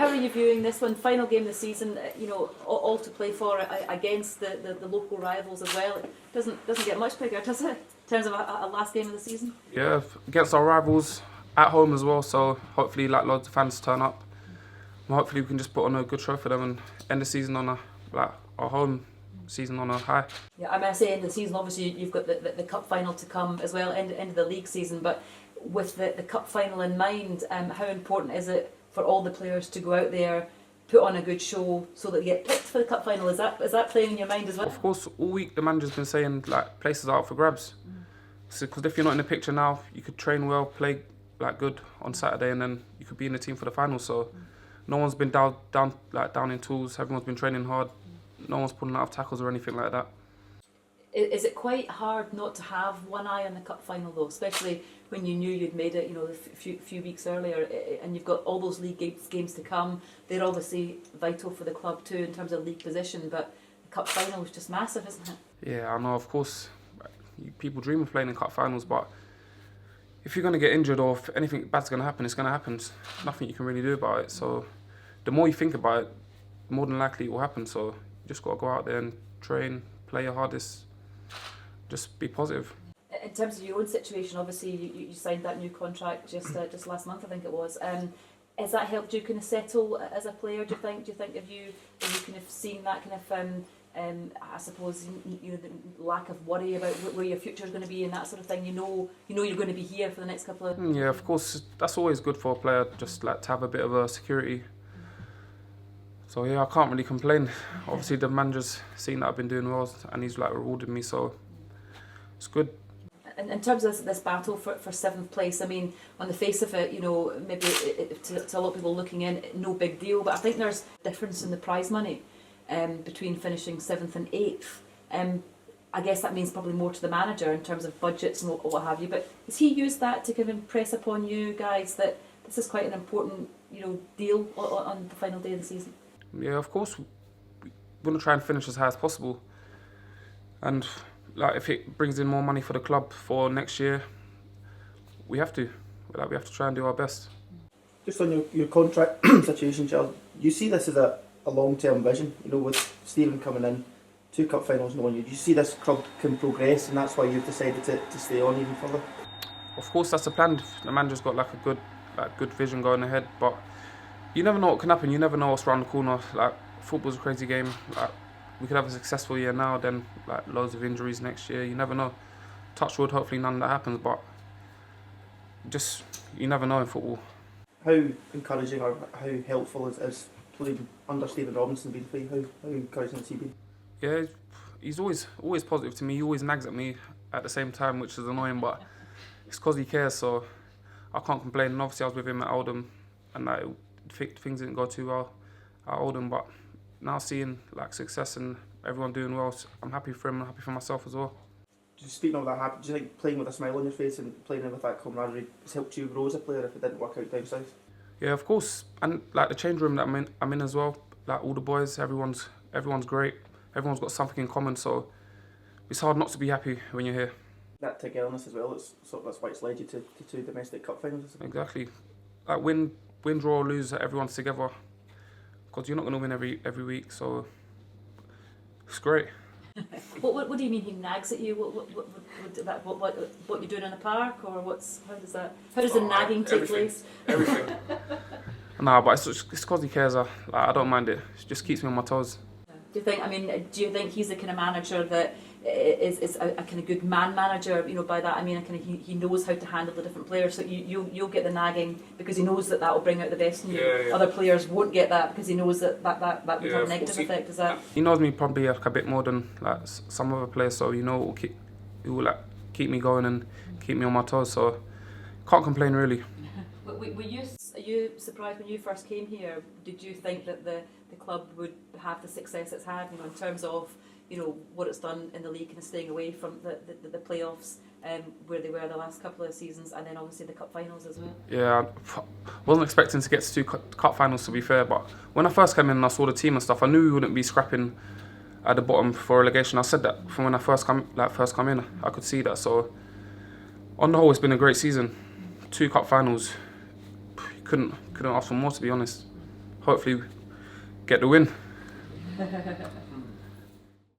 how are you viewing this one? Final game of the season, all to play for against the local rivals as well. It doesn't get much bigger, does it? In terms of a last game of the season. Yeah, against our rivals at home as well. So hopefully, loads of fans turn up. And hopefully, we can just put on a good show for them and end the season on our home season on a high. Yeah, I say end of the season. Obviously, you've got the cup final to come as well, end of the league season. But with the cup final in mind, how important is it for all the players to go out there, put on a good show, so that they get picked for the cup final? Is that playing in your mind as well? Of course, all week the manager's been saying places are out for grabs. Because if you're not in the picture now, you could train well, play good on Saturday, and then you could be in the team for the final. So no one's been down in tools. Everyone's been training hard. No one's pulling out of tackles or anything like that. Is it quite hard not to have one eye on the cup final though, especially when you knew you'd made it, a few weeks earlier, and you've got all those league games to come? They're obviously vital for the club too in terms of league position, but the cup final is just massive, isn't it? Yeah, I know. Of course, people dream of playing in cup finals, but if you're going to get injured or if anything bad's going to happen, it's going to happen. There's nothing you can really do about it. So the more you think about it, the more than likely it will happen. So you just got to go out there and train, play your hardest, just be positive. In terms of your own situation, obviously you signed that new contract just last month, I think it was. Has that helped you kind of settle as a player? Do you think have you kind of seen that kind of I suppose the lack of worry about where your future is going to be and that sort of thing? You know you're going to be here for the next couple of. Yeah, of course, that's always good for a player, just to have a bit of a security. So yeah, I can't really complain. Obviously, the manager's seen that I've been doing well, and he's rewarded me, so it's good. In terms of this battle for 7th place, I mean, on the face of it, maybe to a lot of people looking in, no big deal. But I think there's a difference in the prize money between finishing 7th and 8th. I guess that means probably more to the manager in terms of budgets and what have you. But has he used that to kind of impress upon you guys that this is quite an important, deal on the final day of the season? Yeah, of course. We want to try and finish as high as possible. And if it brings in more money for the club for next year, we have to. We have to try and do our best. Just on your contract situation, Charles, you see this as a long-term vision, with Stephen coming in, 2 cup finals in 1 year. Do you see this club can progress, and that's why you've decided to stay on even further? Of course, that's the plan. The manager's got a good vision going ahead, but you never know what can happen. You never know what's around the corner. Football's a crazy game. We could have a successful year now, then loads of injuries next year. You never know. Touch wood, hopefully none of that happens, but you never know in football. How encouraging or how helpful is playing under Stephen Robinson been for you? How encouraging has he been? Yeah, he's always positive to me. He always nags at me at the same time, which is annoying, but it's because he cares, so I can't complain. And obviously I was with him at Oldham, and things didn't go too well at Oldham, but now seeing success and everyone doing well, I'm happy for him and happy for myself as well. Just speaking of that, do you think playing with a smile on your face and playing with that camaraderie has helped you grow as a player if it didn't work out down south? Yeah, of course. And the change room that I'm in as well, all the boys, everyone's great. Everyone's got something in common, so it's hard not to be happy when you're here. That togetherness as well, that's why it's led you to 2 domestic cup finals. Exactly. Win, draw or lose, everyone's together. Because you're not going to win every week, so it's great. What do you mean he nags at you? What you're doing in the park, or how does the nagging take place? Everything. No, but it's because he cares. I don't mind it. It just keeps me on my toes. Do you think he's the kind of manager that is a kind of good man manager? By that I mean he knows how to handle the different players. So you'll get the nagging because he knows that will bring out the best in you. Yeah. Other players won't get that because he knows that would have a negative effect. Is that? He knows me probably a bit more than some other players, so it will keep me going and keep me on my toes. So can't complain really. Are you surprised when you first came here? Did you think that the club would have the success it's had, in terms of what it's done in the league and staying away from the playoffs, where they were the last couple of seasons, and then obviously the cup finals as well? Yeah, I wasn't expecting to get to 2 cup finals, to be fair, but when I first came in and I saw the team and stuff, I knew we wouldn't be scrapping at the bottom for relegation. I said that from when I first come in, I could see that. So on the whole, it's been a great season. 2 cup finals. Couldn't ask for more, to be honest. hopefully get the win.